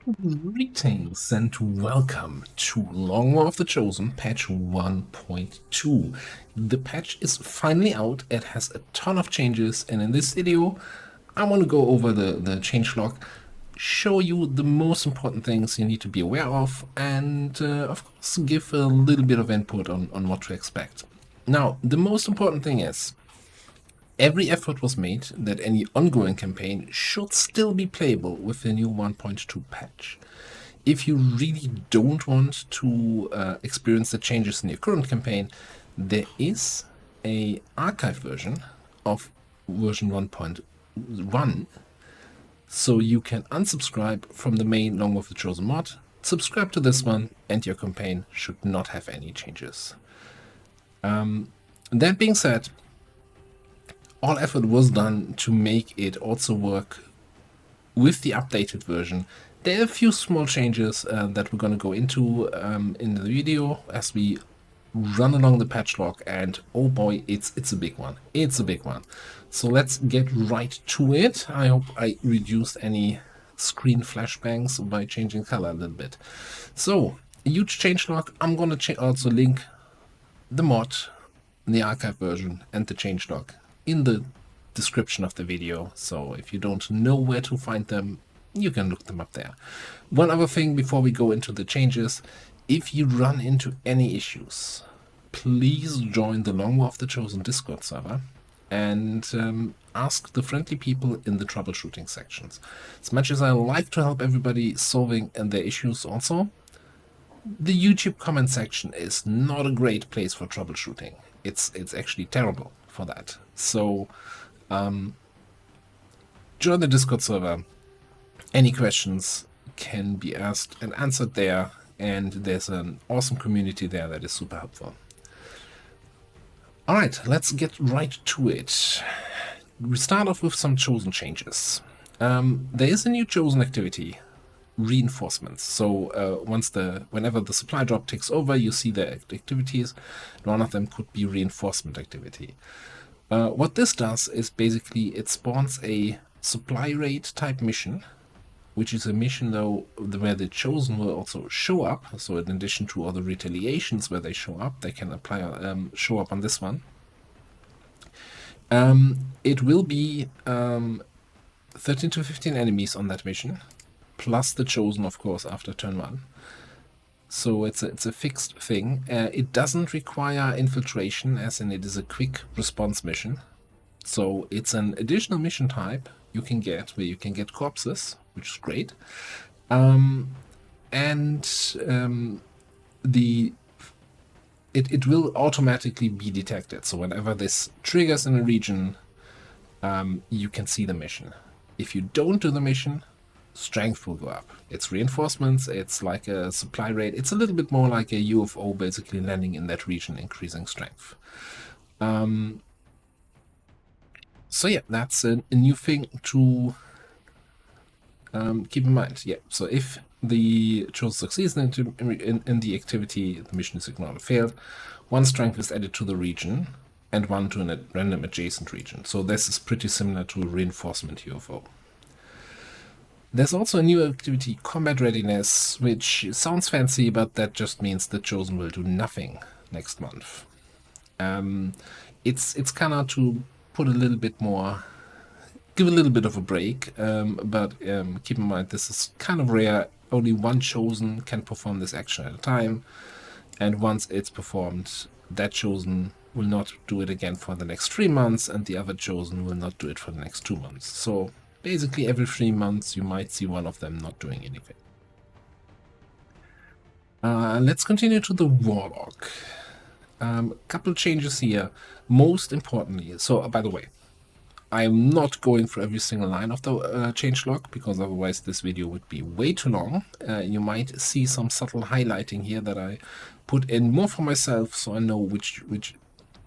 Greetings and welcome to Long War of the Chosen patch 1.2. The patch is finally out, it has a ton of changes, and in this video I want to go over the changelog, show you the most important things you need to be aware of, and of course give a little bit of input on what to expect. Now, the most important thing is, every effort was made that any ongoing campaign should still be playable with the new 1.2 patch. If you really don't want to experience the changes in your current campaign, there is a archive version of version 1.1, so you can unsubscribe from the main Long War of the Chosen mod, subscribe to this one, and your campaign should not have any changes. That being said, all effort was done to make it also work with the updated version. There are a few small changes that we're going to go into in the video as we run along the patch log, and oh boy, it's a big one. It's a big one. So let's get right to it. I hope I reduced any screen flashbangs by changing color a little bit. So, a huge changelog. I'm going to also link the mod, the archive version, and the changelog in the description of the video, so if you don't know where to find them, you can look them up there. One other thing before we go into the changes: if you run into any issues, please join the Long War of the Chosen Discord server and ask the friendly people in the troubleshooting sections. As much as I like to help everybody solving their issues also, the YouTube comment section is not a great place for troubleshooting. It's actually terrible for that. So join the Discord server. Any questions can be asked and answered there, and there's an awesome community there that is super helpful. Alright, let's get right to it. We start off with some Chosen changes. There is a new Chosen activity, reinforcements. So whenever the supply drop takes over, you see the activities. One of them could be reinforcement activity. What this does is basically it spawns a supply raid type mission, which is a mission though where the Chosen will also show up. So in addition to all the retaliations where they show up, they can show up on this one. It will be 13 to 15 enemies on that mission, plus the Chosen, of course, after turn 1. So it's a fixed thing. It doesn't require infiltration, as in it is a quick response mission. So it's an additional mission type you can get, where you can get corpses, which is great. It will automatically be detected. So whenever this triggers in a region, you can see the mission. If you don't do the mission, strength will go up. It's reinforcements, it's like a supply rate. It's a little bit more like a UFO basically landing in that region, increasing strength. So yeah, that's a new thing to keep in mind. Yeah, so if the Chosen succeeds in the activity, the mission is ignored or failed, 1 strength is added to the region and 1 to a random adjacent region. So this is pretty similar to reinforcement UFO. There's also a new activity, Combat Readiness, which sounds fancy, but that just means the Chosen will do nothing next month. It's kind of to put a little bit more, give a little bit of a break, but keep in mind this is kind of rare. Only 1 Chosen can perform this action at a time, and once it's performed, that Chosen will not do it again for the next 3 months, and the other Chosen will not do it for the next 2 months. So basically every 3 months you might see one of them not doing anything. Let's continue to the Warlock. Couple changes here. Most importantly, so by the way, I'm not going for every single line of the changelog, because otherwise this video would be way too long. You might see some subtle highlighting here that I put in more for myself, so I know which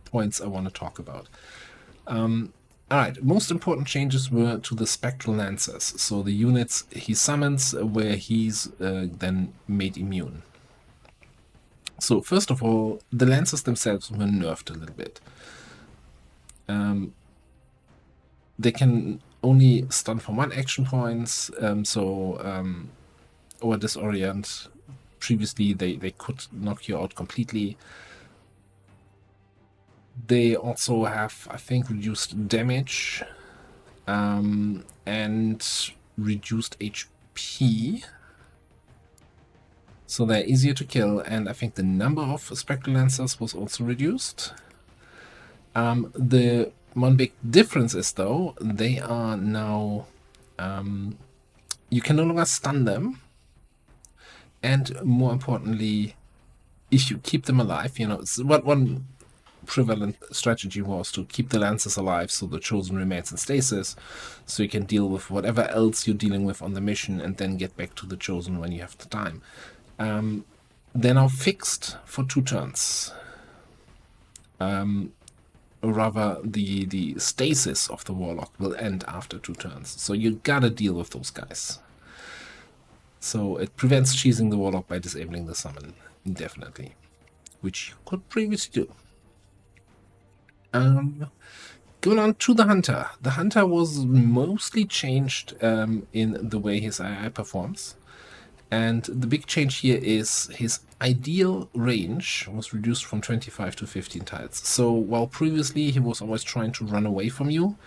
points I want to talk about. Alright, most important changes were to the Spectral Lancers, so the units he summons where he's then made immune. So first of all, the Lancers themselves were nerfed a little bit. They can only stun for 1 action point, or disorient. Previously, they could knock you out completely. They also have, I think, reduced damage and reduced HP. So they're easier to kill, and I think the number of Spectral Lancers was also reduced. The one big difference is, though, they are now... you can no longer stun them. And more importantly, if you keep them alive, you know, what one prevalent strategy was to keep the Lancers alive so the Chosen remains in stasis, so you can deal with whatever else you're dealing with on the mission and then get back to the Chosen when you have the time. They're now fixed for 2 turns. Or rather, the stasis of the Warlock will end after 2 turns, so you gotta deal with those guys. So it prevents cheesing the Warlock by disabling the summon indefinitely, which you could previously do. Going on to the Hunter. The Hunter was mostly changed in the way his AI performs. And the big change here is his ideal range was reduced from 25 to 15 tiles. So while previously he was always trying to run away from you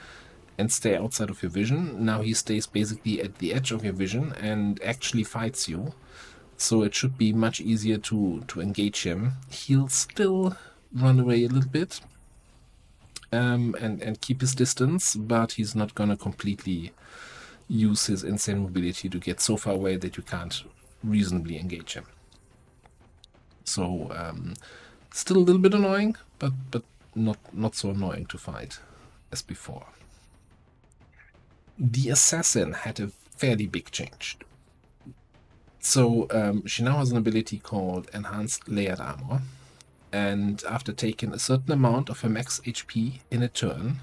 and stay outside of your vision, now he stays basically at the edge of your vision and actually fights you. So it should be much easier to engage him. He'll still run away a little bit and keep his distance, but he's not going to completely use his insane mobility to get so far away that you can't reasonably engage him. So still a little bit annoying, but not so annoying to fight as before. The Assassin had a fairly big change. So she now has an ability called Enhanced Layered Armor, and after taking a certain amount of her max HP in a turn,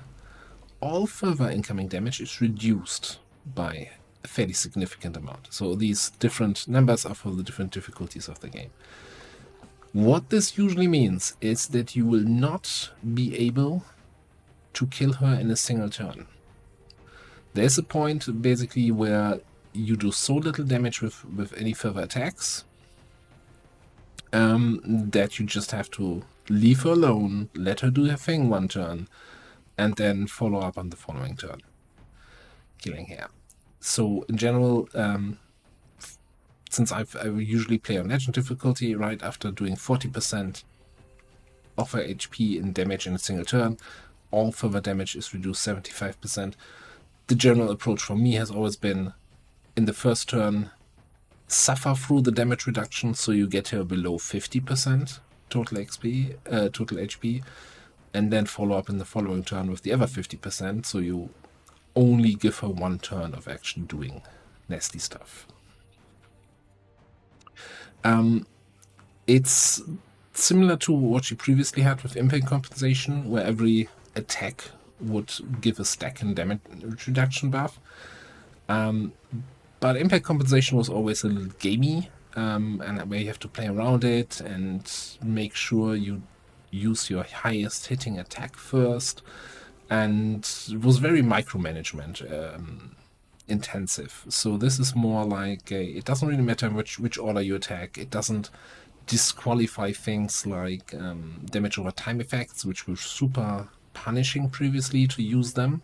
all further incoming damage is reduced by a fairly significant amount. So these different numbers are for the different difficulties of the game. What this usually means is that you will not be able to kill her in a single turn. There's a point basically where you do so little damage with any further attacks that you just have to leave her alone, let her do her thing 1 turn, and then follow up on the following turn, killing her. So in general, since I usually play on Legend difficulty, right after doing 40% of her HP in damage in a single turn, all further damage is reduced 75%. The general approach for me has always been, in the first turn, suffer through the damage reduction so you get her below 50% total HP, and then follow up in the following turn with the other 50%, so you only give her 1 turn of actually doing nasty stuff. It's similar to what she previously had with impact compensation, where every attack would give a stack in damage reduction buff. But impact compensation was always a little gamey, and where you have to play around it and make sure you use your highest hitting attack first, and it was very micromanagement intensive. So this is more like it doesn't really matter which order you attack. It doesn't disqualify things like damage over time effects, which were super punishing previously to use them,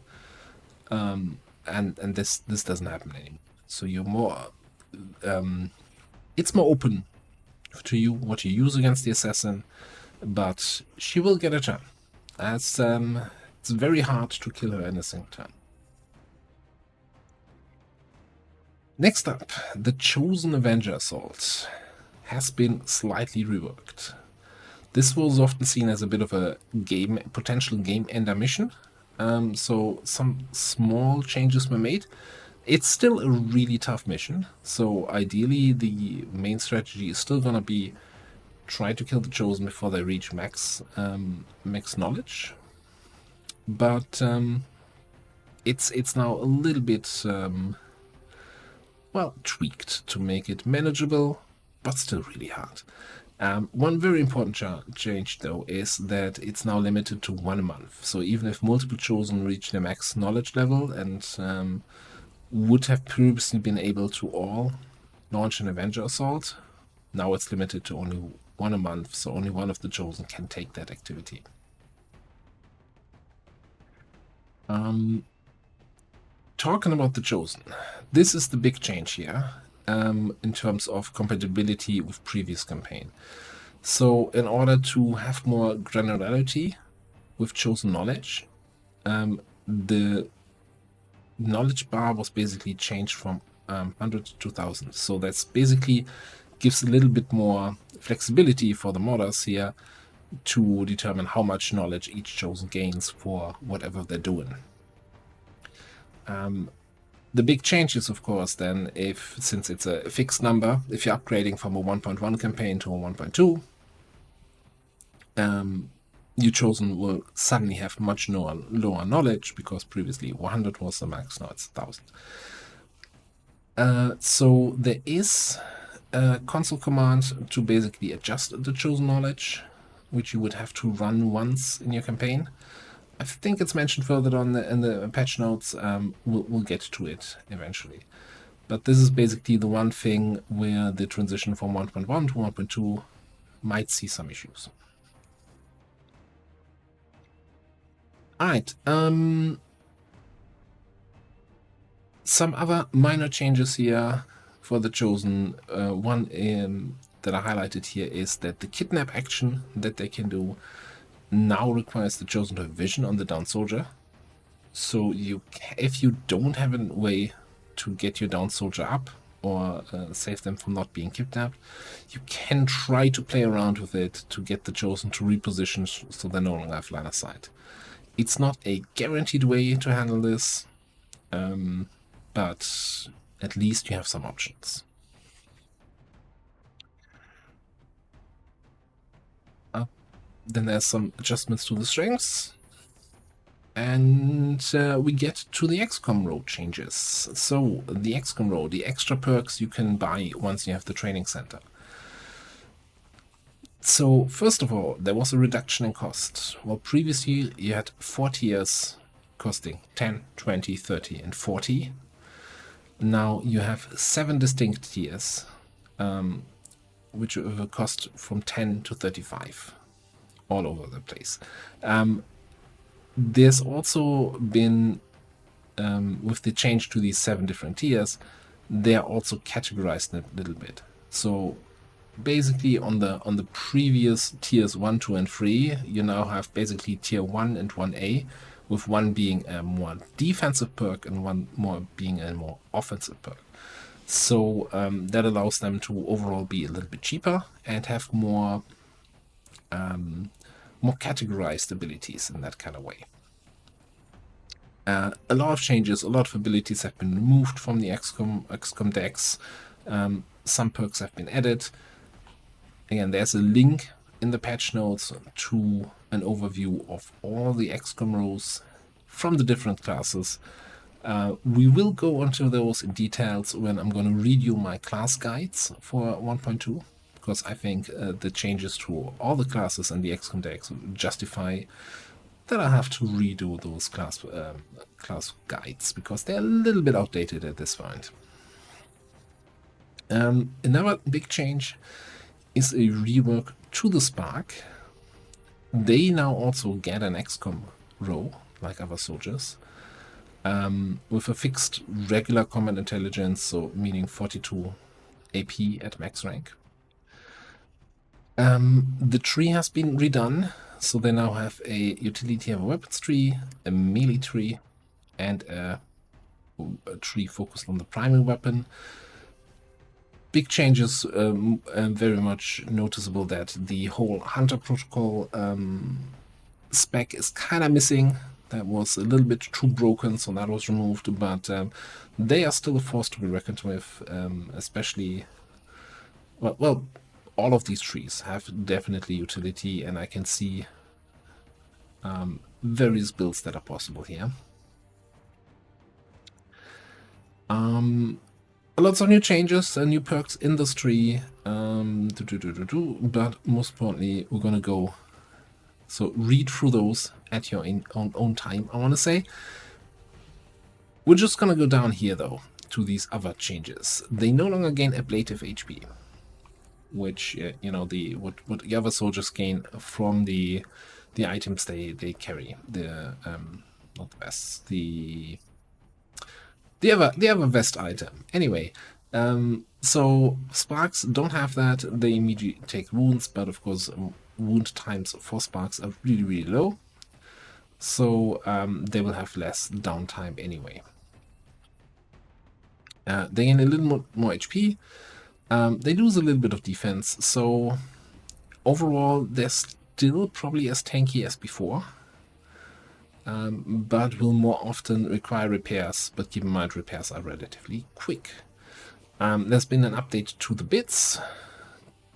and this doesn't happen anymore. So you're more it's more open to you what you use against the assassin, but she will get a turn. It's very hard to kill her in a single turn. Next up, the Chosen Avenger Assault has been slightly reworked. This was often seen as a bit of a potential game ender mission, so some small changes were made. It's still a really tough mission, so ideally the main strategy is still gonna be try to kill the Chosen before they reach max knowledge. But it's now a little bit well, tweaked to make it manageable, but still really hard. One very important change, though, is that it's now limited to 1 month. So even if multiple Chosen reach their max knowledge level and would have previously been able to all launch an Avenger assault. Now it's limited to only one a month, so only one of the chosen can take that activity. Talking about the chosen, this is the big change here in terms of compatibility with previous campaign. So in order to have more granularity with chosen knowledge, the knowledge bar was basically changed from 100 to 1000. So that's basically gives a little bit more flexibility for the modders here to determine how much knowledge each chosen gains for whatever they're doing. The big change is, of course, then since it's a fixed number, if you're upgrading from a 1.1 campaign to a 1.2, your chosen will suddenly have much lower knowledge, because previously 100 was the max, now it's 1000. So there is a console command to basically adjust the chosen knowledge, which you would have to run once in your campaign. I think it's mentioned further on in the patch notes. We'll get to it eventually. But this is basically the one thing where the transition from 1.1 to 1.2 might see some issues. Alright, some other minor changes here for the chosen. One that I highlighted here is that the kidnap action that they can do now requires the chosen to have vision on the down soldier. So if you don't have a way to get your down soldier up or save them from not being kidnapped, you can try to play around with it to get the chosen to reposition so they no longer have line of sight. It's not a guaranteed way to handle this, but at least you have some options. Then there's some adjustments to the strengths. And we get to the XCOM road changes. So the XCOM road, the extra perks you can buy once you have the training center. So first of all, there was a reduction in cost. Well, previously you had 4 tiers costing 10, 20, 30, and 40. Now you have 7 distinct tiers, which will cost from 10 to 35, all over the place. There's also been, with the change to these 7 different tiers, they're also categorized a little bit. So basically on the previous tiers 1, 2, and 3, you now have basically tier 1 and 1A, with one being a more defensive perk and one more being a more offensive perk. So that allows them to overall be a little bit cheaper and have more categorized abilities in that kind of way. A lot of changes, a lot of abilities have been removed from the XCOM decks. Some perks have been added. Again, there's a link in the patch notes to an overview of all the XCOM rows from the different classes. We will go into those in details when I'm going to read you my class guides for 1.2, because I think the changes to all the classes and the XCOM decks justify that I have to redo those class guides, because they're a little bit outdated at this point. Another big change is a rework to the Spark. They now also get an XCOM row, like other soldiers, with a fixed regular combat intelligence, so meaning 42 AP at max rank. The tree has been redone, so they now have a utility of a weapons tree, a melee tree, and a tree focused on the primary weapon. Big changes, very much noticeable that the whole Hunter Protocol spec is kind of missing. That was a little bit too broken, so that was removed, but they are still a force to be reckoned with, especially, well, all of these trees have definitely utility, and I can see various builds that are possible here. Lots of new changes and new perks in this tree, but most importantly, we're gonna go, so read through those at your own time, I want to say. We're just gonna go down here though. to these other changes. They no longer gain ablative HP, which what the other soldiers gain from the items they carry. The not the vests, the other vest item. Anyway, so sparks don't have that. They immediately take wounds, but of course wound times for sparks are really low. So they will have less downtime anyway. They gain a little more HP. They lose a little bit of defense. So overall, they're still probably as tanky as before. But will more often require repairs. But keep in mind, repairs are relatively quick. There's been an update to the bits,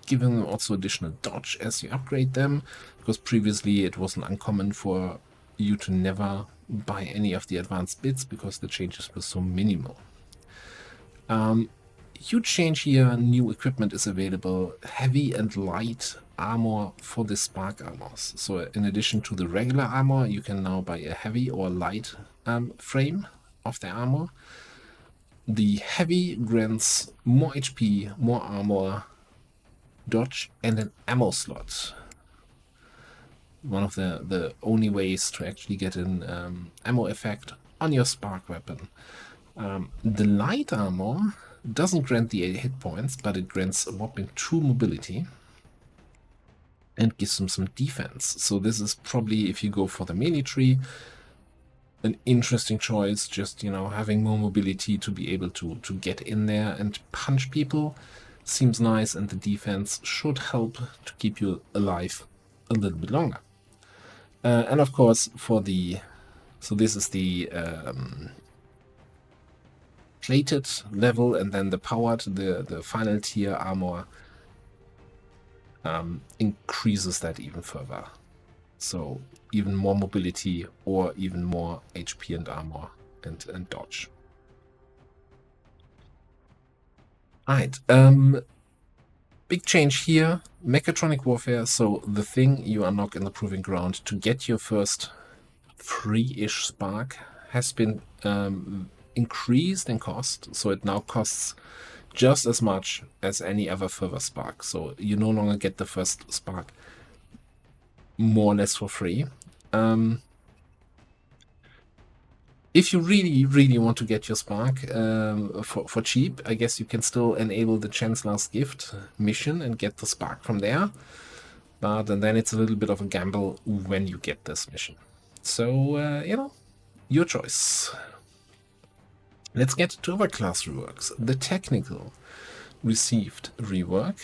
giving them also additional dodge as you upgrade them, because previously it wasn't uncommon for you to never buy any of the advanced bits because the changes were so minimal. Huge change here, new equipment is available, heavy and light armor for the spark armors. So in addition to the regular armor, you can now buy a heavy or light frame of the armor. The heavy grants more HP, more armor, dodge, and an ammo slot. One of the only ways to actually get an ammo effect on your spark weapon. The light armor doesn't grant the 8 hit points, but it grants a whopping 2 mobility and gives them some defense. So this is probably, if you go for the melee tree, an interesting choice. Just, having more mobility to be able to get in there and punch people seems nice, and the defense should help to keep you alive a little bit longer. And of course, so this is the plated level, and then the powered, the final tier armor increases that even further. So even more mobility or even more HP and armor and dodge. Alright, big change here, mechatronic warfare. So the thing you unlock in the proving ground to get your first free-ish spark has been increased in cost. So it now costs just as much as any other further spark. So you no longer get the first spark more or less for free. If you really want to get your spark for cheap, I guess you can still enable the Chancellor's Gift mission and get the spark from there. But then it's a little bit of a gamble when you get this mission. So, your choice. Let's get to other class reworks. The technical received rework.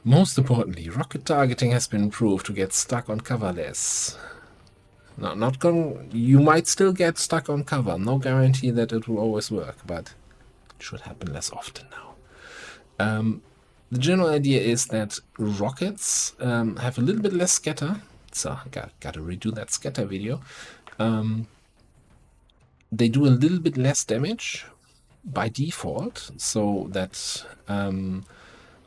Most importantly, rocket targeting has been improved to get stuck on cover less. No, you might still get stuck on cover. No guarantee that it will always work, but it should happen less often now. The general idea is that rockets have a little bit less scatter. So gotta redo that scatter video. They do a little bit less damage by default, so that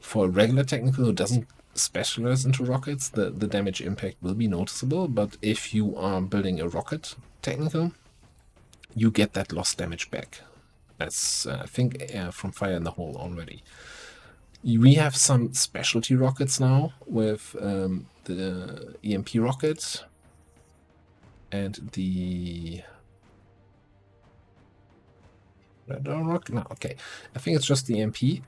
for a regular technical who doesn't specialize into rockets, the damage impact will be noticeable. But if you are building a rocket technical, you get that lost damage back. That's I think from Fire in the Hole already. We have some specialty rockets now with the EMP rocket and the radar rocket. No, okay, I think it's just the EMP.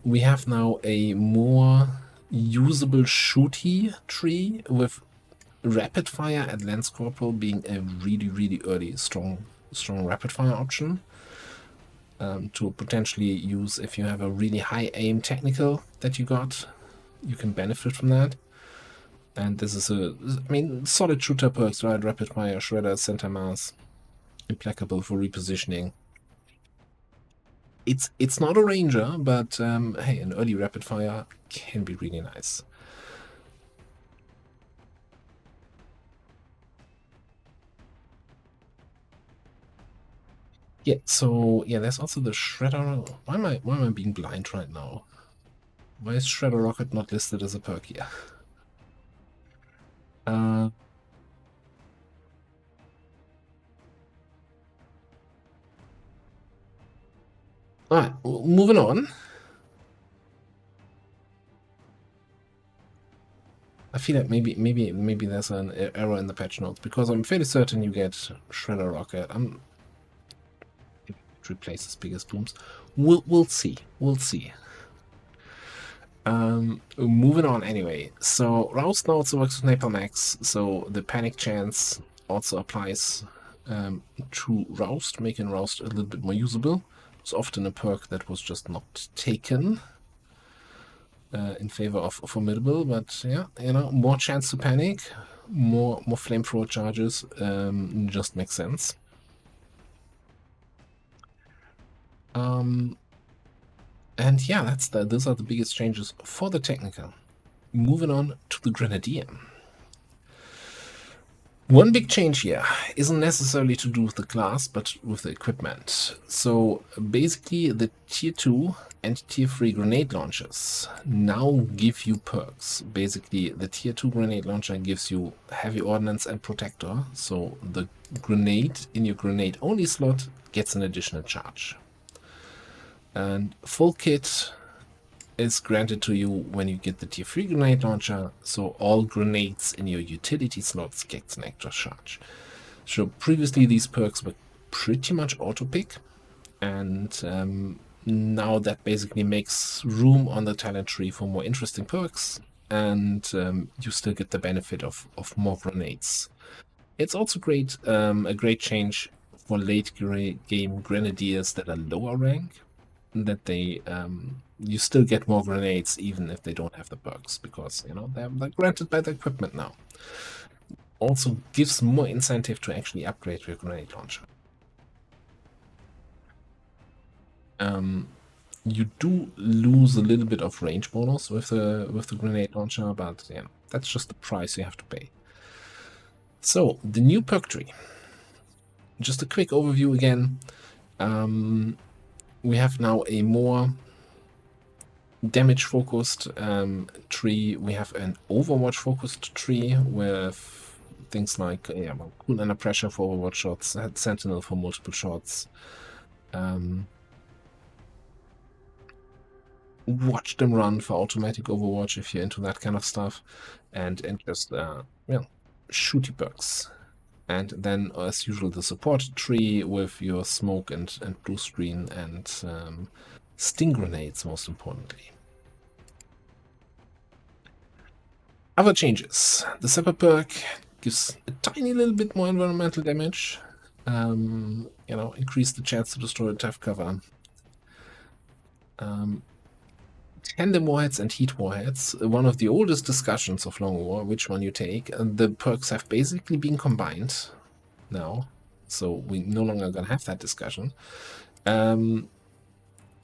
We have now a more usable shooty tree with rapid fire at Lance Corporal being a really early strong rapid fire option to potentially use if you have a really high aim technical that you got. You can benefit from that. And this is solid shooter perks, right? Rapid fire, shredder, center mass, implacable for repositioning. It's not a ranger, but hey, an early rapid fire can be really nice. Yeah, so yeah, there's also the shredder. Why am I being blind right now? Why is shredder rocket not listed as a perk here? So All right, moving on. I feel like maybe there's an error in the patch notes because I'm fairly certain you get Shredder Rocket. It replaces biggest booms. We'll see. We'll see. Moving on anyway. So Roust now also works with Napalm Max, so the panic chance also applies to Roust, making Roust a little bit more usable. It's often a perk that was just not taken in favor of Formidable, but yeah, more chance to panic, more flamethrower charges, just makes sense. And yeah, those are the biggest changes for the technical. Moving on to the Grenadier. One big change here isn't necessarily to do with the class, but with the equipment. So basically the tier 2 and tier 3 grenade launchers now give you perks. Basically the tier 2 grenade launcher gives you heavy ordnance and protector, so the grenade in your grenade only slot gets an additional charge. And full kit is granted to you when you get the tier 3 grenade launcher, so all grenades in your utility slots get an extra charge. So previously these perks were pretty much auto pick, and now that basically makes room on the talent tree for more interesting perks, and you still get the benefit of more grenades. It's also a great change for late game grenadiers that are lower rank, that they you still get more grenades even if they don't have the perks, because they're granted by the equipment now. Also gives more incentive to actually upgrade your grenade launcher. You do lose a little bit of range bonus with the grenade launcher, but yeah, that's just the price you have to pay. So the new perk tree. Just a quick overview again. We have now a more damage focused tree. We have an Overwatch focused tree with things like cool under pressure for Overwatch shots, Sentinel for multiple shots, watch them run for automatic Overwatch if you're into that kind of stuff, and just shooty perks. And then, as usual, the support tree with your smoke and blue screen and sting grenades, most importantly. Other changes. The Sepper perk gives a tiny little bit more environmental damage. Increase the chance to destroy a tough cover. Tandem warheads and heat warheads, one of the oldest discussions of Long War, which one you take. And the perks have basically been combined now, so we no longer gonna have that discussion.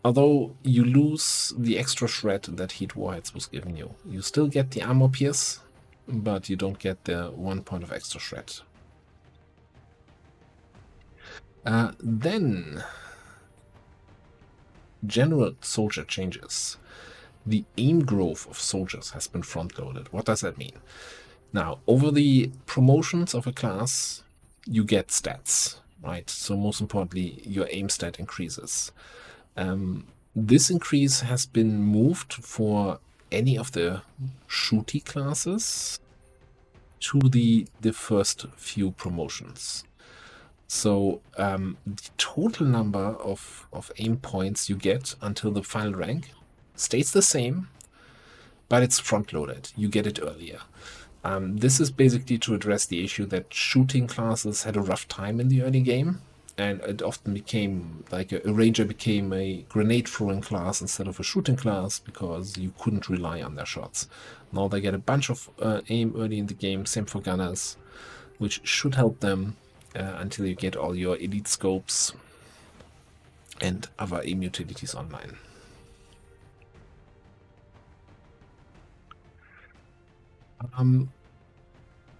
Although you lose the extra shred that heat warheads was giving you. You still get the armor pierce, but you don't get the 1 point of extra shred. Then general soldier changes. The aim growth of soldiers has been front-loaded. What does that mean? Now, over the promotions of a class, you get stats, right? So most importantly, your aim stat increases. This increase has been moved for any of the shooty classes to the first few promotions. So the total number of aim points you get until the final rank stays the same, but it's front-loaded. You get it earlier. This is basically to address the issue that shooting classes had a rough time in the early game, and it often became like a ranger became a grenade throwing class instead of a shooting class because you couldn't rely on their shots. Now they get a bunch of aim early in the game, same for gunners, which should help them until you get all your elite scopes and other aim utilities online.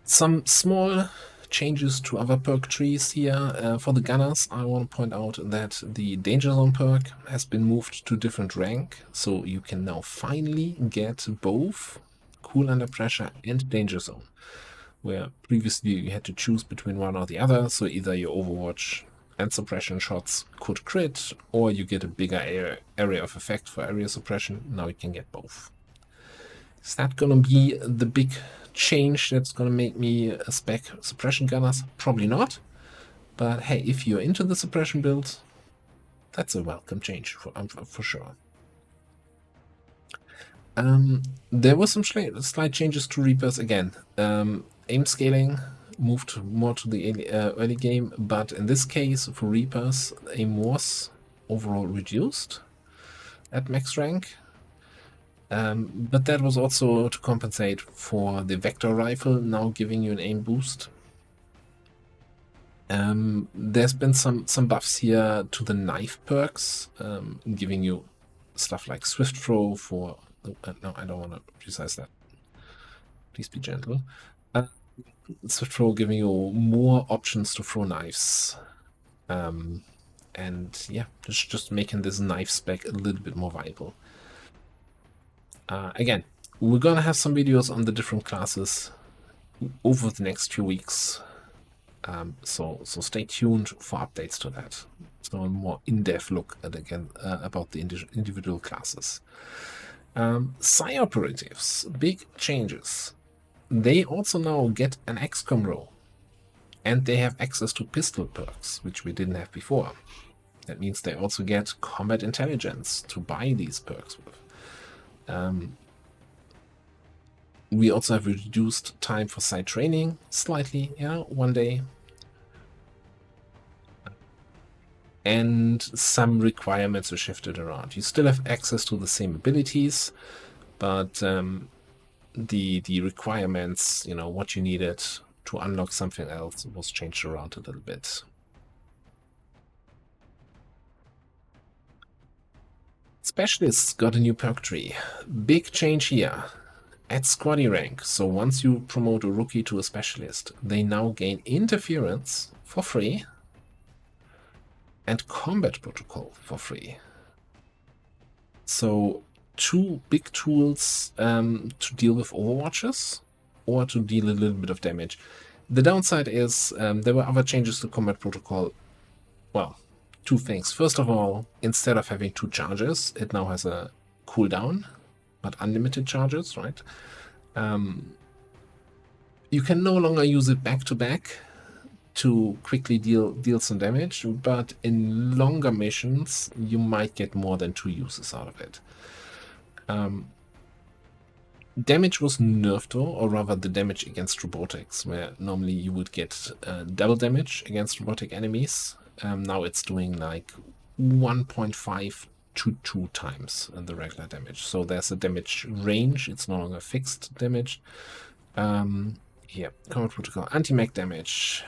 Some small changes to other perk trees here. For the gunners, I want to point out that the danger zone perk has been moved to different rank, so you can now finally get both cool under pressure and danger zone, where previously you had to choose between one or the other. So either your Overwatch and suppression shots could crit, or you get a bigger area of effect for area suppression. Now you can get both. Is that gonna be the big change that's gonna make me a spec suppression gunners? Probably not. But hey, if you're into the suppression build, that's a welcome change for sure. There were some slight changes to Reapers again. Aim scaling moved more to the early game, but in this case, for Reapers, aim was overall reduced at max rank. But that was also to compensate for the Vector Rifle now giving you an aim boost. There's been some buffs here to the knife perks, giving you stuff like Swift Throw for... no, I don't want to resize that. Please be gentle. Swift Throw giving you more options to throw knives. And yeah, just making this knife spec a little bit more viable. Again, we're gonna have some videos on the different classes over the next few weeks. So stay tuned for updates to that. So a more in-depth look at about the individual classes. Psi operatives, big changes. They also now get an XCOM role, and they have access to pistol perks, which we didn't have before. That means they also get combat intelligence to buy these perks with. We also have reduced time for site training slightly, 1 day. And some requirements are shifted around. You still have access to the same abilities, but the requirements, what you needed to unlock something else was changed around a little bit. Specialists got a new perk tree. Big change here. At squaddy rank, so once you promote a rookie to a specialist, they now gain interference for free and combat protocol for free. So 2 big tools to deal with overwatches or to deal a little bit of damage. The downside is there were other changes to combat protocol. Well, 2 things. First of all, instead of having 2 charges, it now has a cooldown, but unlimited charges, right? You can no longer use it back to back to quickly deal some damage, but in longer missions, you might get more than 2 uses out of it. Damage was nerfed though, or rather the damage against robotics, where normally you would get double damage against robotic enemies. Now it's doing like 1.5 to 2 times the regular damage. So there's a damage range, it's no longer fixed damage. Yeah, combat protocol, anti-mech damage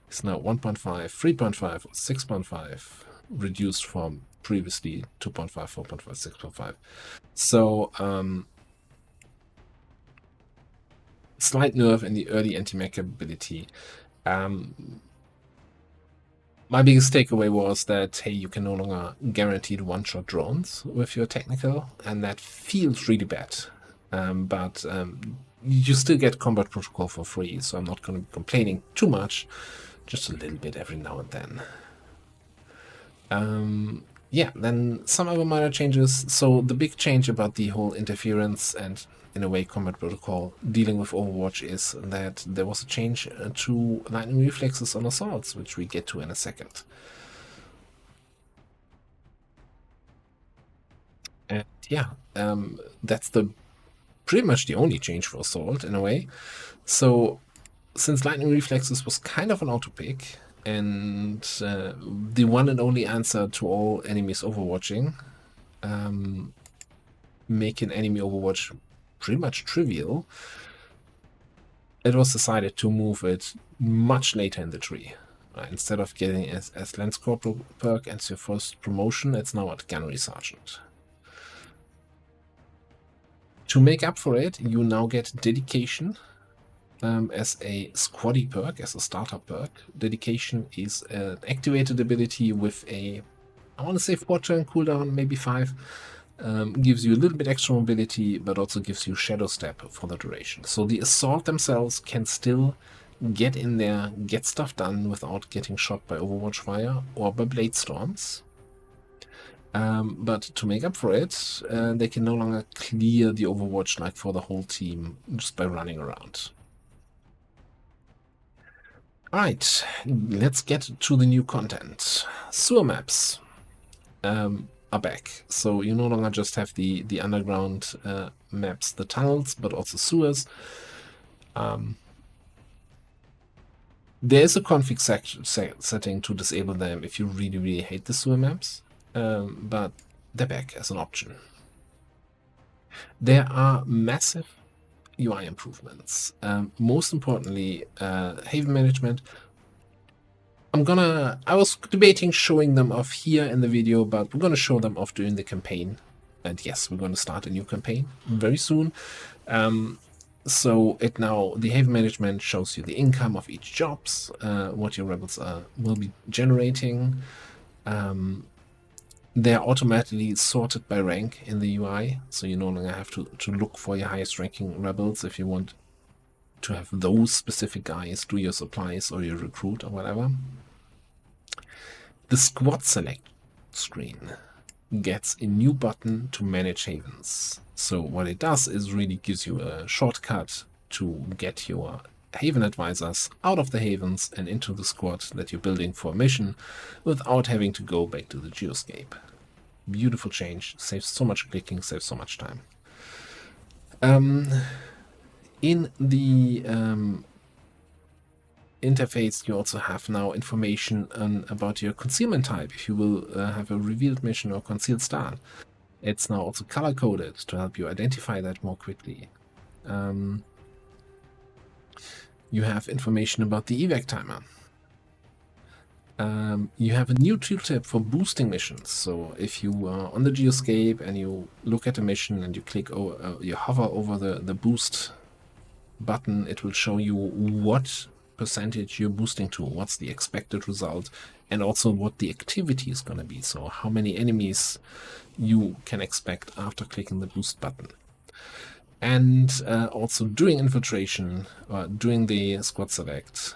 is now 1.5, 3.5, 6.5, reduced from previously 2.5, 4.5, 6.5. So slight nerf in the early anti-mech ability. My biggest takeaway was that, hey, you can no longer guarantee one-shot drones with your technical, and that feels really bad. But you still get combat protocol for free, so I'm not going to be complaining too much, just a little bit every now and then. Yeah, then some other minor changes. So the big change about the whole interference and, in a way, combat protocol dealing with Overwatch is that there was a change to lightning reflexes on assaults, which we get to in a second. And yeah, that's pretty much the only change for assault in a way. So since lightning reflexes was kind of an auto pick and the one and only answer to all enemies overwatching, making enemy overwatch pretty much trivial, it was decided to move it much later in the tree. Instead of getting as Lance Corporal perk as your first promotion, it's now at Gunnery Sergeant. To make up for it, you now get Dedication as a squaddy perk, as a starter perk. Dedication is an activated ability with a, I want to say 4-turn cooldown, maybe 5. Gives you a little bit extra mobility, but also gives you Shadow Step for the duration. So the assault themselves can still get in there, get stuff done without getting shot by Overwatch fire or by blade storms. But to make up for it, they can no longer clear the Overwatch like for the whole team just by running around. Alright, let's get to the new content. Sewer maps are back. So you no longer just have the underground maps, the tunnels, but also sewers. There's a config setting to disable them if you really, really hate the sewer maps, but they're back as an option. There are massive UI improvements. Most importantly, haven management. I was debating showing them off here in the video, but we're gonna show them off during the campaign. And yes, we're gonna start a new campaign very soon. So the haven management shows you the income of each jobs, what your rebels will be generating. They're automatically sorted by rank in the UI, so you no longer have to look for your highest ranking rebels if you want to have those specific guys do your supplies or your recruit or whatever. The squad select screen gets a new button to manage havens. So what it does is really gives you a shortcut to get your haven advisors out of the havens and into the squad that you're building for a mission without having to go back to the geoscape. Beautiful change, saves so much clicking, saves so much time. In the interface, you also have now information about your concealment type, if you will have a revealed mission or concealed start. It's now also color-coded to help you identify that more quickly. You have information about the evac timer. You have a new tooltip for boosting missions. So if you are on the geoscape and you look at a mission and you click you hover over the boost button, it will show you what percentage you're boosting to, what's the expected result, and also what the activity is going to be. So how many enemies you can expect after clicking the boost button. And also during infiltration, or during the squad select,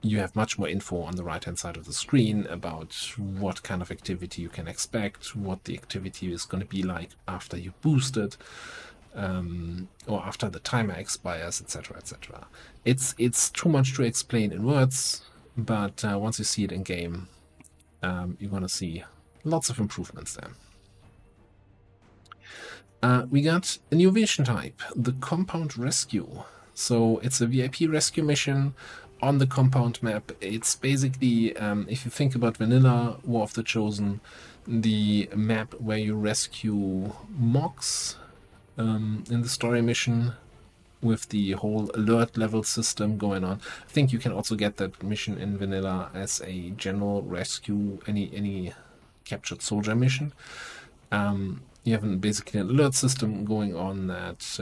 you have much more info on the right hand side of the screen about what kind of activity you can expect, what the activity is going to be like after you boosted, or after the timer expires, etc., etc. It's too much to explain in words, but once you see it in game, you're going to see lots of improvements there. We got a new mission type, the Compound Rescue. So it's a VIP rescue mission on the compound map. It's basically, if you think about vanilla War of the Chosen, the map where you rescue mocks in the story mission with the whole alert level system going on. I think you can also get that mission in vanilla as a general rescue, any captured soldier mission. You have basically an alert system going on that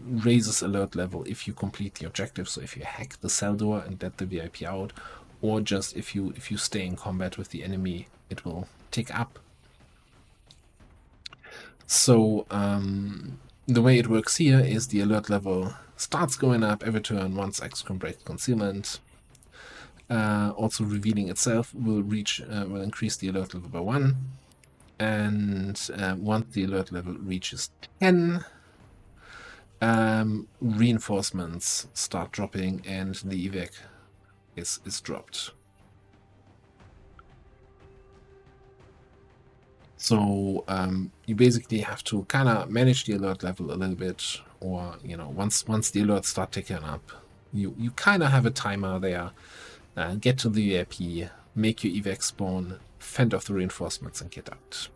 raises alert level if you complete the objective. So if you hack the cell door and let the VIP out, or just if you stay in combat with the enemy, it will tick up. So the way it works here is the alert level starts going up every turn once XCOM breaks concealment. Also revealing itself will increase the alert level by 1. And once the alert level reaches 10, reinforcements start dropping and the evac is dropped. So you basically have to kind of manage the alert level a little bit, or once the alerts start ticking up, you kind of have a timer there. Get to the VIP, make your evac spawn, fend off the reinforcements, and get out.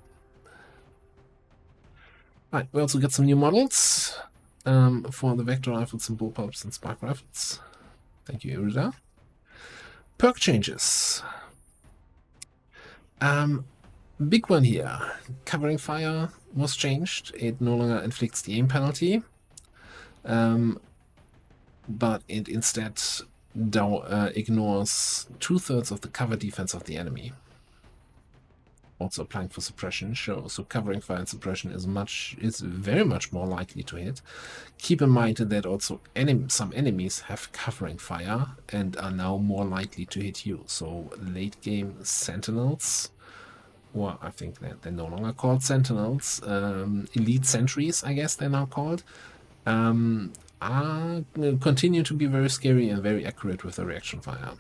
Right, we also get some new models for the vector rifles and bullpups and spark rifles. Thank you, Irida. Perk changes. Big one here. Covering fire was changed. It no longer inflicts the aim penalty, but it instead ignores 2/3 of the cover defense of the enemy. also applying for suppression. So covering fire and suppression is very much more likely to hit. Keep in mind that also some enemies have covering fire and are now more likely to hit you. So late game sentinels, or I think that they're no longer called sentinels, elite sentries, I guess they're now called, continue to be very scary and very accurate with the reaction fire.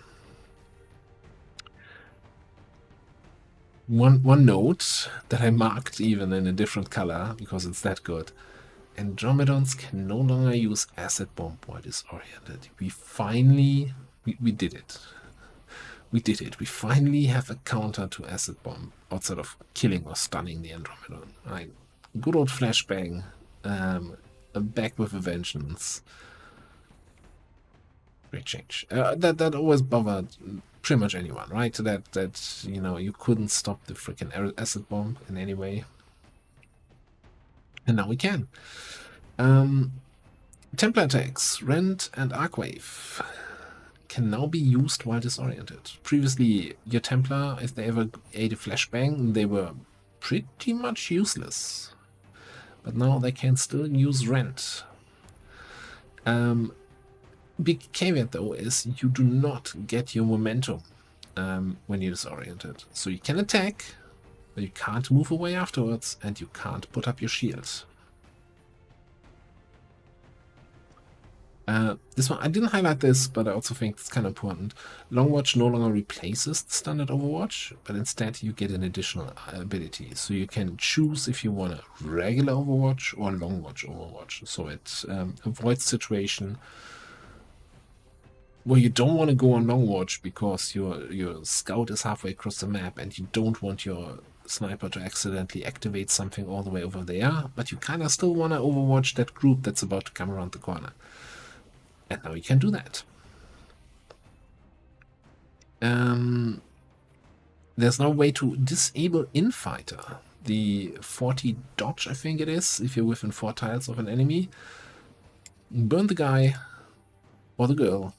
One note that I marked even in a different color because it's that good. Andromedons can no longer use acid bomb while disoriented. We finally we did it. We did it. We finally have a counter to acid bomb outside of killing or stunning the Andromedon. Right. Good old flashbang. Back with a vengeance. Great change. That always bothered pretty much anyone, right? That you know, you couldn't stop the freaking acid bomb in any way, and now we can. Templar attacks, Rend and Arcwave can now be used while disoriented. Previously, your Templar, if they ever ate a flashbang, they were pretty much useless. But now they can still use Rend. Big caveat though is you do not get your momentum when you're disoriented. So you can attack, but you can't move away afterwards, and you can't put up your shield. This one, I didn't highlight this, but I also think it's kind of important. Longwatch no longer replaces the standard Overwatch, but instead you get an additional ability. So you can choose if you want a regular Overwatch or Longwatch Overwatch. So it avoids situation where you don't want to go on Longwatch because your scout is halfway across the map and you don't want your sniper to accidentally activate something all the way over there, but you kind of still want to overwatch that group that's about to come around the corner. And now you can do that. There's no way to disable Infighter. The 40 dodge, I think it is, if you're within 4 tiles of an enemy. Burn the guy, or the girl,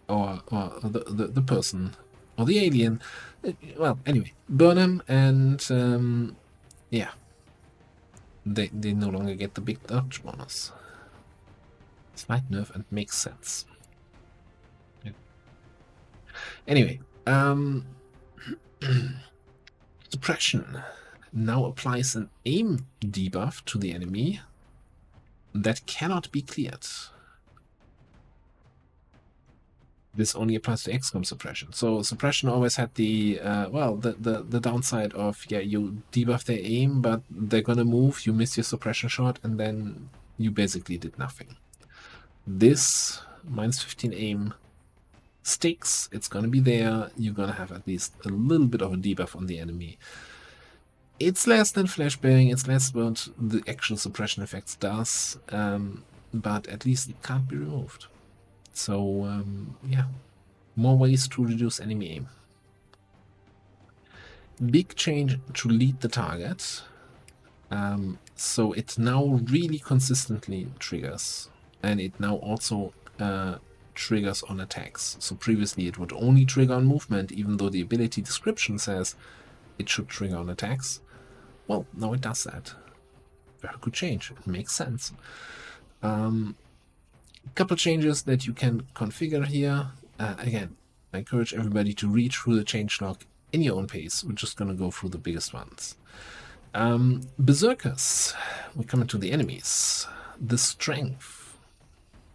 or the person, or the alien. Well, anyway, burn him, and yeah, they no longer get the big dodge bonus. Slight nerf and makes sense. Yeah. Anyway, suppression now applies an aim debuff to the enemy that cannot be cleared. This only applies to XCOM suppression. So suppression always had the the downside of, yeah, you debuff their aim, but they're gonna move, you miss your suppression shot, and then you basically did nothing. This -15 aim sticks. It's gonna be there. You're gonna have at least a little bit of a debuff on the enemy. It's less than flashbang, it's less what the actual suppression effects does, but at least it can't be removed. So yeah, more ways to reduce enemy aim. Big change to lead the target. So it now really consistently triggers, and it now also triggers on attacks. So previously it would only trigger on movement, even though the ability description says it should trigger on attacks. Well, now it does that. Very good change. It makes sense. Couple changes that you can configure here. Again, I encourage everybody to read through the changelog in your own pace. We're just going to go through the biggest ones. Berserkers. We're coming to the enemies. The strength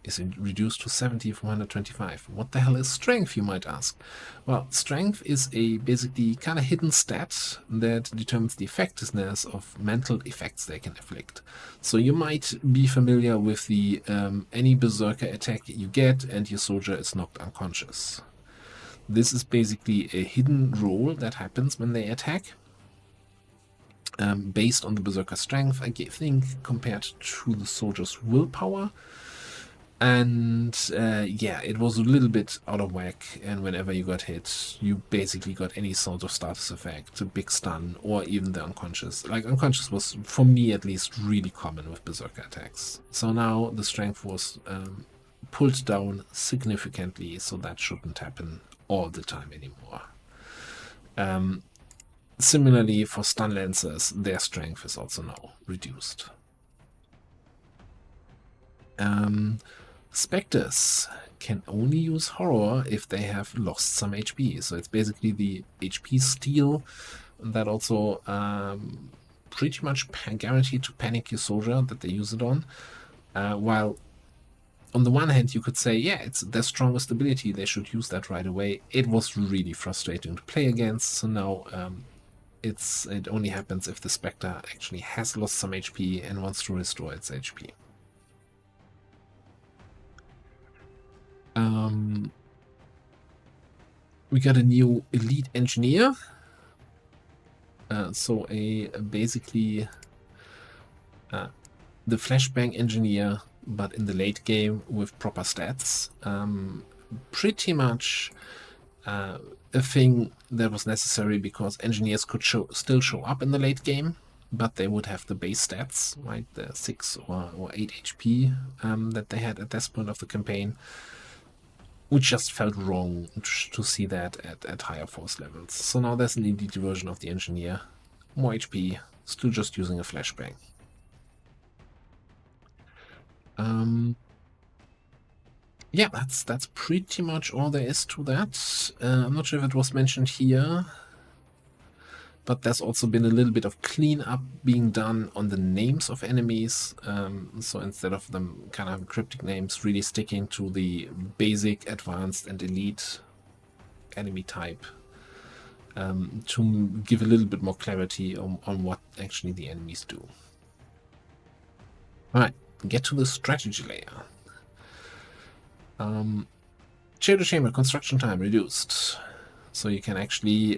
is reduced to 70 from 125. What the hell is strength, you might ask? Well, strength is a basically kind of hidden stat that determines the effectiveness of mental effects they can inflict. So you might be familiar with the any berserker attack you get and your soldier is knocked unconscious. This is basically a hidden roll that happens when they attack. Based on the berserker strength, I think, compared to the soldier's willpower. And yeah, it was a little bit out of whack, and whenever you got hit, you basically got any sort of status effect, a big stun, or even the unconscious. Like, unconscious was, for me at least, really common with berserker attacks. So now the strength was pulled down significantly, so that shouldn't happen all the time anymore. Similarly, for stun lancers, their strength is also now reduced. Spectres can only use horror if they have lost some HP. So it's basically the HP steal that also pretty much guaranteed to panic your soldier that they use it on. While on the one hand you could say, yeah, it's their strongest ability, they should use that right away. It was really frustrating to play against, so now it only happens if the Spectre actually has lost some HP and wants to restore its HP. We got a new elite engineer. So basically the flashbang engineer, but in the late game with proper stats. Pretty much a thing that was necessary because engineers could still show up in the late game, but they would have the base stats, right? The 6 or 8 HP that they had at this point of the campaign, which just felt wrong to see that at higher force levels. So now there's an elite version of the engineer, more HP, still just using a flashbang. Yeah, that's pretty much all there is to that. I'm not sure if it was mentioned here, but there's also been a little bit of cleanup being done on the names of enemies. So instead of them kind of cryptic names, really sticking to the basic, advanced, and elite enemy type to give a little bit more clarity on what actually the enemies do. Alright, get to the strategy layer. Shadow Chamber construction time reduced. So you can actually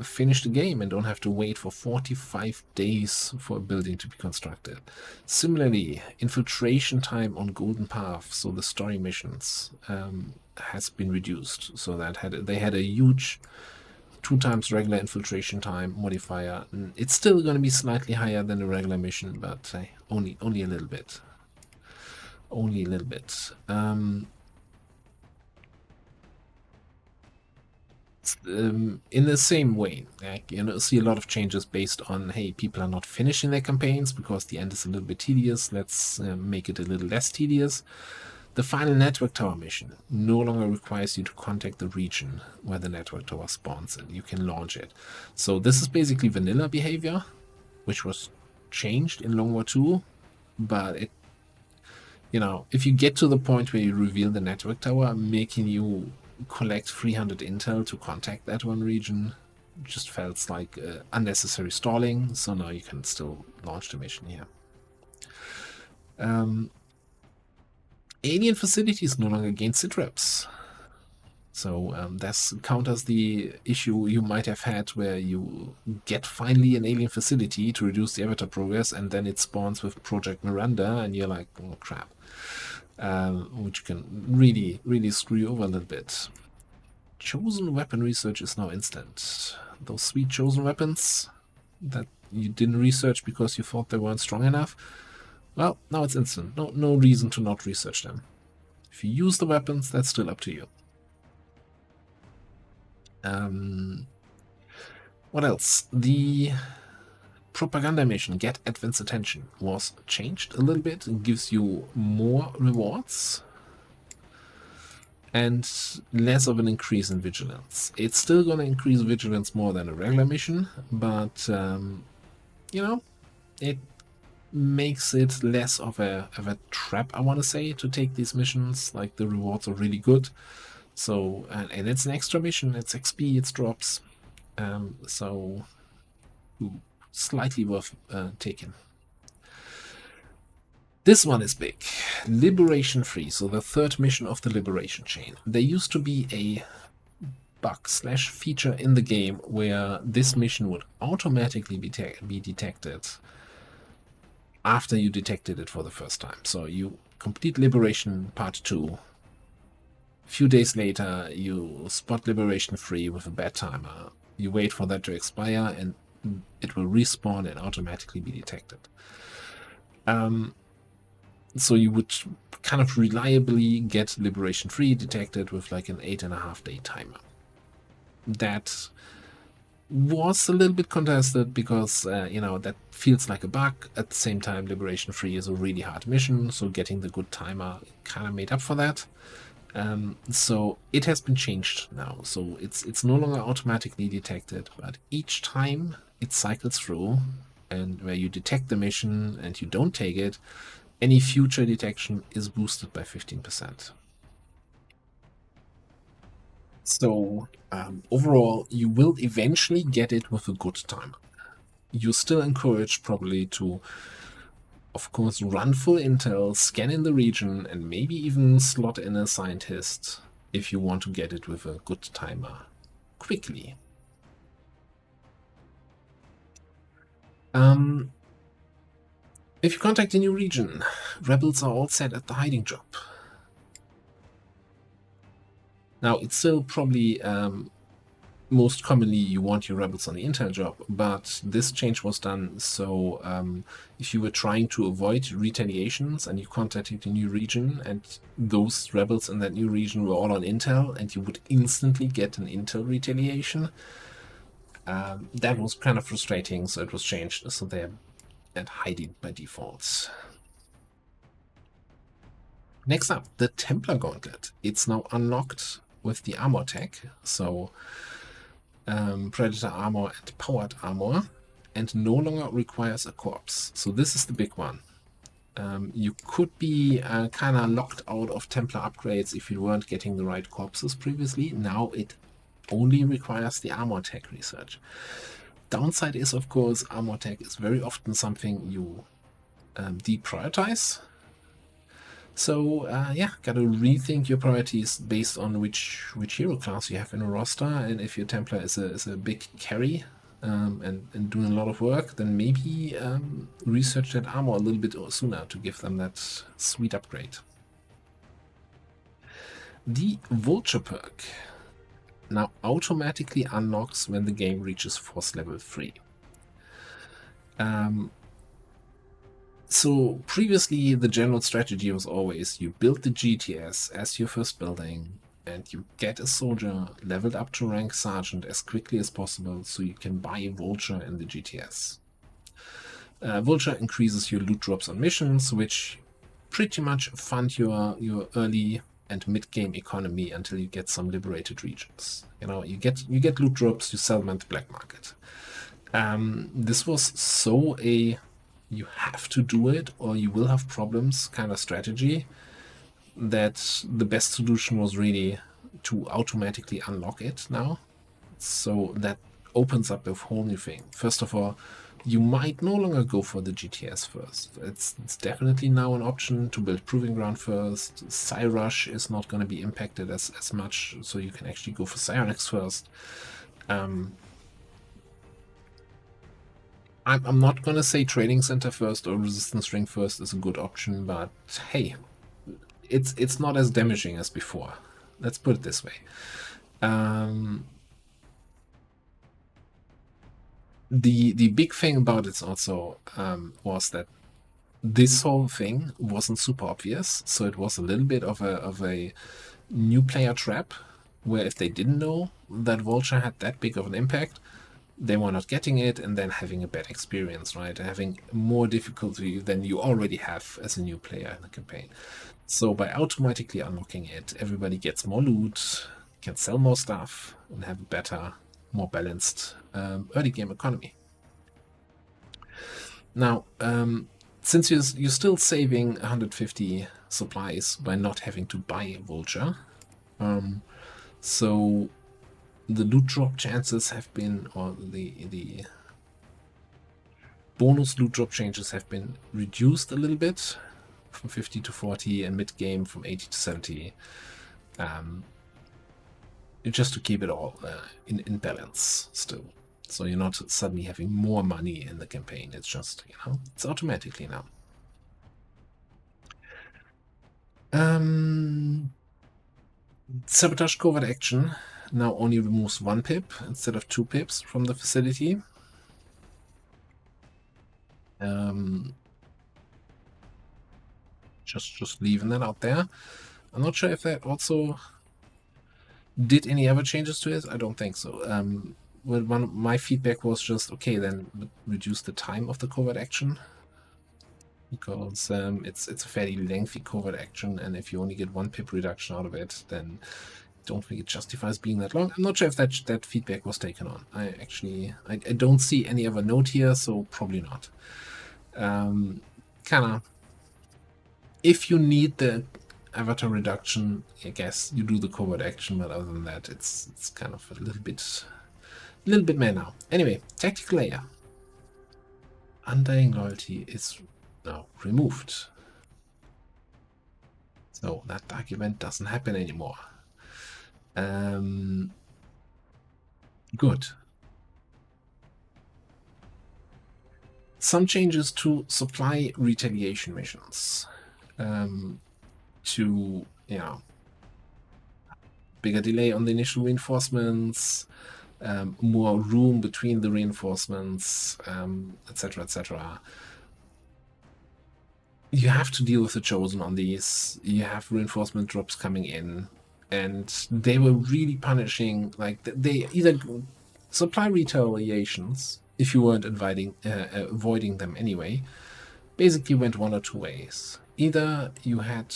finish the game and don't have to wait for 45 days for a building to be constructed. Similarly, infiltration time on Golden Path, so the story missions, has been reduced. So that they had a huge 2 times regular infiltration time modifier. It's still going to be slightly higher than a regular mission, but only a little bit. Only a little bit. In the same way, like, see a lot of changes based on, hey, people are not finishing their campaigns because the end is a little bit tedious. Let's make it a little less tedious. The final network tower mission no longer requires you to contact the region where the network tower spawns and you can launch it. So this is basically vanilla behavior, which was changed in Long War 2, but it, if you get to the point where you reveal the network tower, making you collect 300 intel to contact that one region just felt like unnecessary stalling, so now you can still launch the mission here. Alien facilities no longer gain sitraps. So this counters the issue you might have had where you get finally an alien facility to reduce the avatar progress and then it spawns with Project Miranda and you're like, oh crap. Which can really, really screw you over a little bit. Chosen weapon research is now instant. Those sweet chosen weapons that you didn't research because you thought they weren't strong enough, well, now it's instant. No reason to not research them. If you use the weapons, that's still up to you. What else? The propaganda mission, Get Advent's Attention, was changed a little bit. It gives you more rewards and less of an increase in vigilance. It's still going to increase vigilance more than a regular mission, but it makes it less of a trap, I want to say, to take these missions. Like, the rewards are really good. So, and it's an extra mission, it's XP, it's drops. So slightly worth taking. This one is big. Liberation Free, so the third mission of the Liberation chain. There used to be a bug/feature in the game where this mission would automatically be detected after you detected it for the first time. So you complete Liberation Part 2. A few days later, you spot Liberation Free with a bad timer. You wait for that to expire and it will respawn and automatically be detected. So you would kind of reliably get Liberation Free detected with like an 8.5 day timer. That was a little bit contested because, that feels like a bug. At the same time, Liberation Free is a really hard mission, so getting the good timer kind of made up for that. So it has been changed now. So it's no longer automatically detected, but each time it cycles through, and where you detect the mission and you don't take it, any future detection is boosted by 15%. So overall, you will eventually get it with a good timer. You're still encouraged probably to, of course, run full intel, scan in the region, and maybe even slot in a scientist if you want to get it with a good timer quickly. If you contact a new region, rebels are all set at the hiding job. Now, it's still probably most commonly you want your rebels on the intel job, but this change was done so if you were trying to avoid retaliations and you contacted a new region and those rebels in that new region were all on intel and you would instantly get an intel retaliation, that was kind of frustrating, so it was changed so they're at hiding by default. Next up, the Templar Gauntlet. It's now unlocked with the armor tech, so Predator armor and powered armor, and no longer requires a corpse. So this is the big one. You could be kind of locked out of Templar upgrades if you weren't getting the right corpses previously. Now it only requires the armor tech research. Downside is, of course, armor tech is very often something you deprioritize. So gotta rethink your priorities based on which hero class you have in a roster, and if your Templar is a big carry and doing a lot of work, then maybe research that armor a little bit sooner to give them that sweet upgrade. The Vulture perk now automatically unlocks when the game reaches Force level 3. So previously, the general strategy was always you build the GTS as your first building, and you get a soldier leveled up to rank sergeant as quickly as possible so you can buy Vulture in the GTS. Vulture increases your loot drops on missions, which pretty much fund your early and mid-game economy until you get some liberated regions. You get loot drops, you sell them at the black market. This was so you have to do it or you will have problems kind of strategy, that the best solution was really to automatically unlock it now. So that opens up a whole new thing. First of all, you might no longer go for the GTS first. It's definitely now an option to build Proving Ground first. Rush is not going to be impacted as much, so you can actually go for Psionics first. I'm not going to say Training Center first or Resistance Ring first is a good option, but hey, it's not as damaging as before. Let's put it this way. The big thing about it also was that this whole thing wasn't super obvious, so it was a little bit of a new player trap, where if they didn't know that Vulture had that big of an impact, they were not getting it and then having a bad experience, right? Having more difficulty than you already have as a new player in the campaign. So by automatically unlocking it, everybody gets more loot, can sell more stuff, and have a better, more balanced early game economy. Now, since you're still saving 150 supplies by not having to buy Vulture, so the loot drop chances have been, or the bonus loot drop changes have been reduced a little bit from 50 to 40 and mid game from 80 to 70, just to keep it all in balance still. So you're not suddenly having more money in the campaign. It's just, it's automatically now. Sabotage covert action now only removes 1 pip instead of 2 pips from the facility. Just leaving that out there. I'm not sure if that also did any other changes to it. I don't think so. my feedback was just, okay, then reduce the time of the covert action, because it's a fairly lengthy covert action, and if you only get 1 pip reduction out of it, then I don't think it justifies being that long. I'm not sure if that feedback was taken on. I don't see any other note here, so probably not. Kinda, if you need the avatar reduction, I guess you do the covert action, but other than that, it's kind of a little bit meh now. Anyway, tactical layer. Undying loyalty is now removed. So that dark event doesn't happen anymore. Good. Some changes to supply retaliation missions. To, bigger delay on the initial reinforcements, more room between the reinforcements, etc., etc. You have to deal with the Chosen on these. You have reinforcement drops coming in, and they were really punishing, like, they either supply retaliations, if you weren't avoiding them anyway, basically went one or two ways. Either you had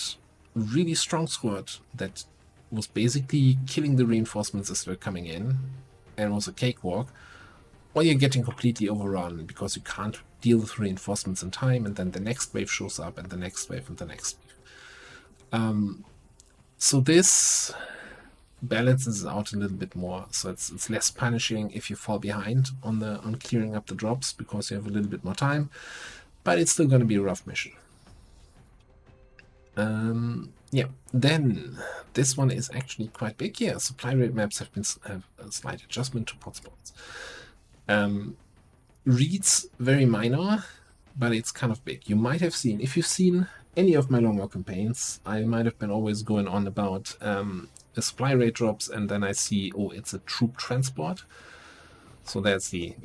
really strong squad that was basically killing the reinforcements as they're coming in and was a cakewalk, or you're getting completely overrun because you can't deal with reinforcements in time, and then the next wave shows up, and the next wave, and the next wave. So this balances out a little bit more, so it's less punishing if you fall behind on clearing up the drops because you have a little bit more time, but it's still going to be a rough mission. Yeah, then this one is actually quite big. Yeah, supply rate maps have a slight adjustment to hotspots. Reads very minor, but it's kind of big. You might have seen, if you've seen any of my long war campaigns, I might have been always going on about the supply rate drops, and then I see, oh, it's a troop transport. So that's the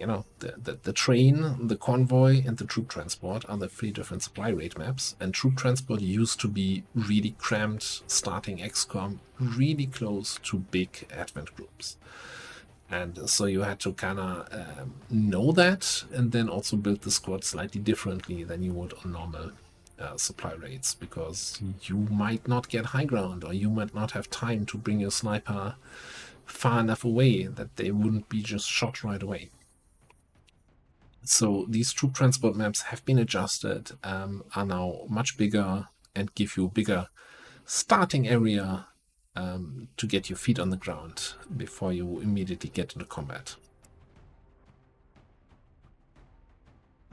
train, the convoy, and the troop transport are the 3 different supply rate maps. And troop transport used to be really cramped, starting XCOM, really close to big advent groups. And so you had to kind of know that, and then also build the squad slightly differently than you would on normal supply rates, because you might not get high ground, or you might not have time to bring your sniper far enough away that they wouldn't be just shot right away. So these troop transport maps have been adjusted, are now much bigger, and give you a bigger starting area to get your feet on the ground before you immediately get into combat.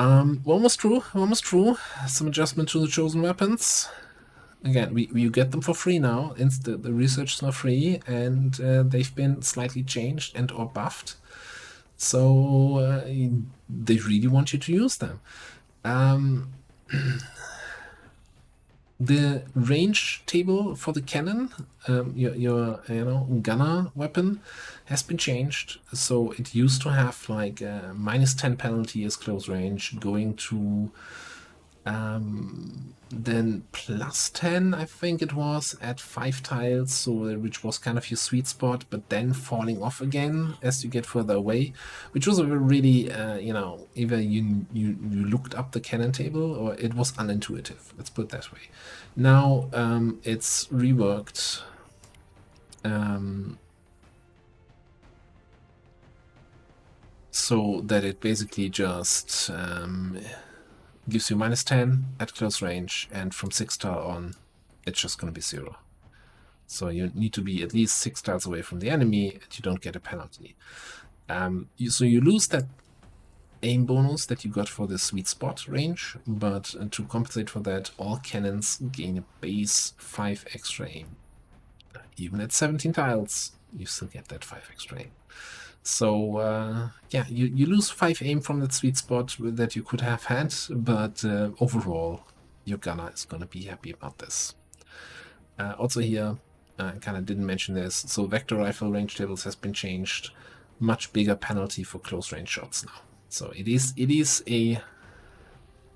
Almost true. Some adjustment to the chosen weapons. Again, you get them for free now. The research is now free, and they've been slightly changed and or buffed. So they really want you to use them. The range table for the cannon, your gunner weapon, has been changed. So it used to have like -10 penalty as close range, going to then +10, I think it was, at 5 tiles, so which was kind of your sweet spot, but then falling off again as you get further away, which was a really, either you looked up the cannon table or it was unintuitive. Let's put it that way. Now it's reworked. So that it basically just gives you -10 at close range, and from 6 tile on, it's just going to be 0. So you need to be at least 6 tiles away from the enemy, and you don't get a penalty. So you lose that aim bonus that you got for the sweet spot range, but to compensate for that, all cannons gain a base 5 extra aim. Even at 17 tiles, you still get that 5 extra aim. So yeah, you lose 5 aim from that sweet spot that you could have had, but overall, your gunner is going to be happy about this. Also here, I kind of didn't mention this, so vector rifle range tables has been changed. Much bigger penalty for close range shots now. So it is a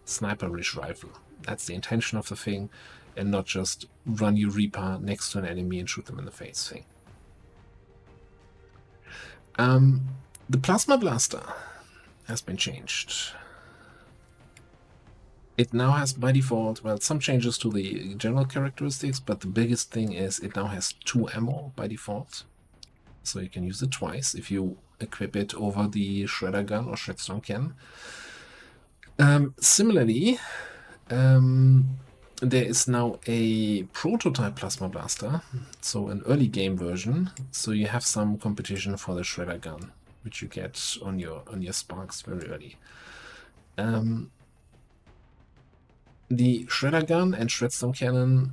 sniper-rich rifle. That's the intention of the thing, and not just run your Reaper next to an enemy and shoot them in the face thing. The Plasma Blaster has been changed. It now has by default, well, some changes to the general characteristics, but the biggest thing is it now has 2 ammo by default. So you can use it twice if you equip it over the Shredder Gun or Shredstorm Cannon. Similarly, there is now a prototype Plasma Blaster, so an early game version. So you have some competition for the Shredder Gun, which you get on your sparks very early. The Shredder Gun and Shredstorm Cannon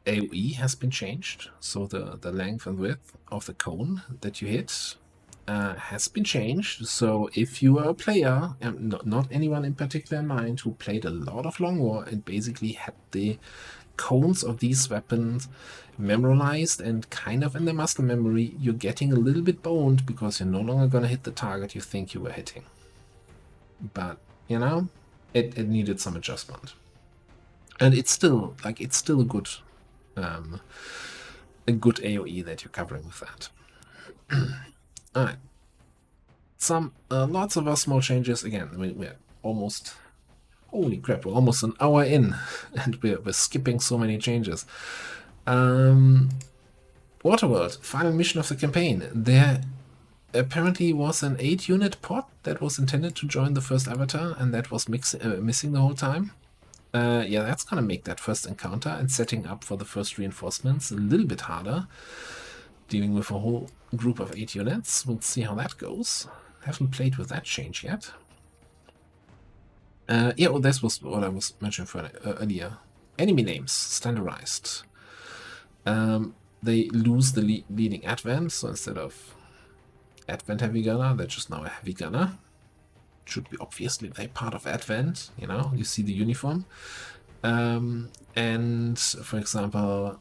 AoE has been changed, so the length and width of the cone that you hit has been changed. So if you are a player, and not anyone in particular in mind, who played a lot of Long War and basically had the cones of these weapons memorized and kind of in the muscle memory, you're getting a little bit boned because you're no longer going to hit the target you think you were hitting. But, you know, it needed some adjustment. And it's still a good AoE that you're covering with that. Alright. Lots of small changes. Again, we're almost, holy crap, we're almost an hour in and we're skipping so many changes. Waterworld, final mission of the campaign. There apparently was an 8-unit pod that was intended to join the first avatar, and that was missing the whole time. Yeah, that's gonna make that first encounter and setting up for the first reinforcements a little bit harder. Dealing with a whole group of 8 units. We'll see how that goes. Haven't played with that change yet. Yeah, well, this was what I was mentioning earlier. Enemy names, standardized. They lose the leading advent, so instead of Advent Heavy Gunner, they're just now a Heavy Gunner. Should be obviously they're part of Advent, you know, you see the uniform. And for example,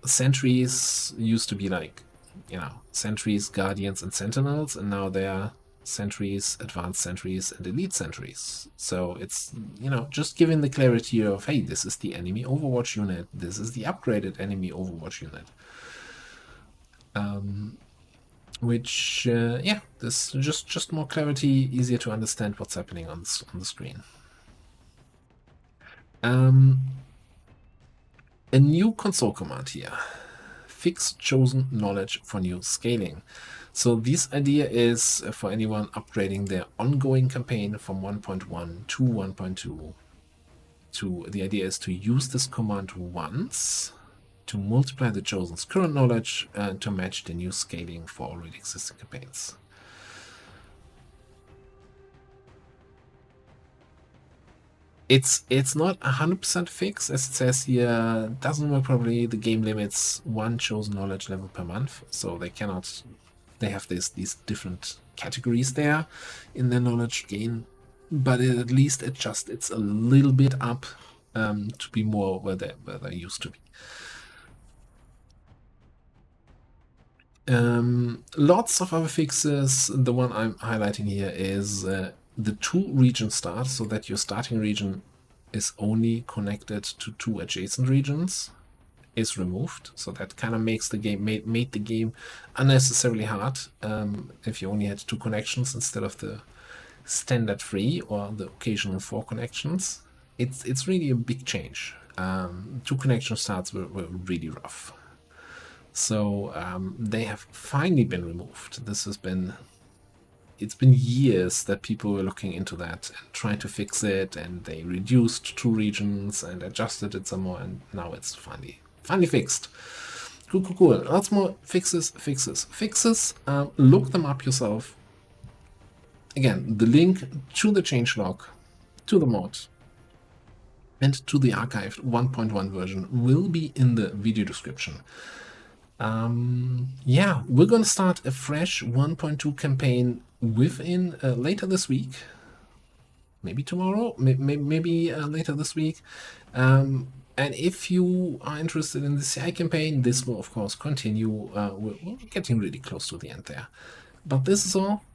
sentries used to be like, you know, sentries, guardians, and sentinels, and now they are sentries, advanced sentries, and elite sentries. So it's, you know, just giving the clarity of, hey, this is the enemy Overwatch unit, this is the upgraded enemy Overwatch unit. Which, yeah, this just more clarity, easier to understand what's happening on the screen. A new console command here. Fix chosen knowledge for new scaling. So this idea is for anyone upgrading their ongoing campaign from 1.1 to 1.2. The idea is to use this command once to multiply the chosen's current knowledge to match the new scaling for already existing campaigns. It's not 100% fixed, as it says here. Doesn't work properly. The game limits 1 chosen knowledge level per month, so they cannot. They have these different categories there in their knowledge gain, but it at least adjusts it a little bit up to be more where they used to be. Lots of other fixes. The one I'm highlighting here is the 2 region start, so that your starting region is only connected to 2 adjacent regions, is removed. So that kind of makes the game made the game unnecessarily hard if you only had 2 connections instead of the standard 3 or the occasional 4 connections. It's really a big change. 2 connection starts were really rough. So they have finally been removed. It's been years that people were looking into that and trying to fix it, and they reduced 2 regions and adjusted it some more, and now it's finally fixed. Cool. Lots more fixes. Look them up yourself. Again, the link to the changelog, to the mod, and to the archived 1.1 version will be in the video description. Yeah, we're gonna start a fresh 1.2 campaign within later this week, maybe tomorrow, maybe later this week. And if you are interested in the CI campaign, this will of course continue. We're getting really close to the end there, but this is all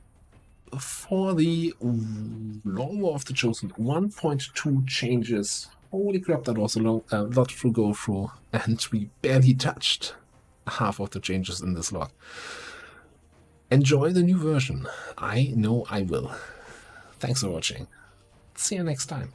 for the Long War of the Chosen 1.2 changes. Holy crap, that was a lot to go through, and we barely touched half of the changes in this log. enjoy the new version. I know I will. Thanks for watching. See you next time.